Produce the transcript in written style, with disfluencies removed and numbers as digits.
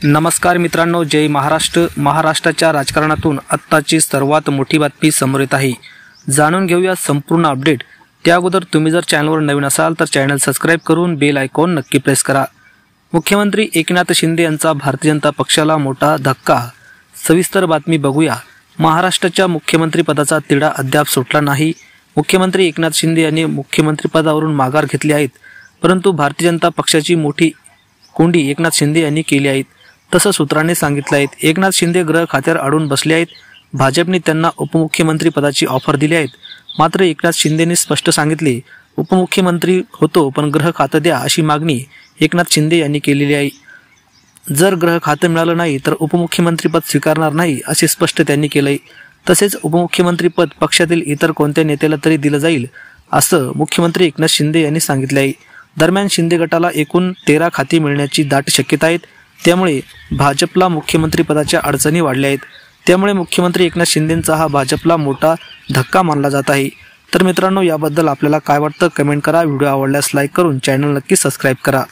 नमस्कार मित्रांनो, जय महाराष्ट्र। महाराष्ट्राच्या राजकारणातून आत्ताची सर्वात मोठी बातमी समोर येत आहे। जाणून घेऊया संपूर्ण अपडेट। त्या अगोदर तुम्ही जर चॅनलवर नवीन असाल तर चॅनल सबस्क्राइब करून बेल आयकॉन नक्की प्रेस करा। मुख्यमंत्री एकनाथ शिंदे यांचा भारतीय जनता पक्षाला मोठा धक्का। सविस्तर बातमी बघूया। महाराष्ट्राच्या मुख्यमंत्री पदाचा तिढा अद्याप सुटला नाही। मुख्यमंत्री एकनाथ शिंदे यांनी मुख्यमंत्री पदावरून माघार घेतली आहे, परंतु भारतीय जनता पक्षाची मोठी कोंडी एकनाथ शिंदे यांनी केली आहे, तसं सूत्रांनी सांगितलं आहे। एकनाथ शिंदे गृह खात्यावर अडून बसले आहेत। भाजपने त्यांना उपमुख्यमंत्री पदाची ऑफर दिली आहे, मात्र एकनाथ शिंदेंनी स्पष्ट सांगितले, उपमुख्यमंत्री होतो पण गृह खातं द्या अशी मागणी एकनाथ शिंदे यांनी केलेली आहे। जर गृह खातं मिळालं नाही तर उपमुख्यमंत्रीपद स्वीकारणार नाही असे स्पष्ट त्यांनी केलंय। तसेच उपमुख्यमंत्रीपद पक्षातील इतर कोणत्या नेत्याला तरी दिलं जाईल असं मुख्यमंत्री एकनाथ शिंदे यांनी सांगितले आहे। दरम्यान शिंदे गटाला एकूण 13 खाती मिळण्याची दाट शक्यता आहे, त्यामुळे भाजपला मुख्यमंत्री पदाच्या अडचणी वाढल्या आहेत। त्यामुळे मुख्यमंत्री एकनाथ शिंदेंचा हा भाजपला मोठा धक्का मानला जात आहे। तर मित्रांनो, याबद्दल आपल्याला काय वाटतं कमेंट करा। व्हिडिओ आवडल्यास लाईक करून चॅनल नक्की सबस्क्राइब करा।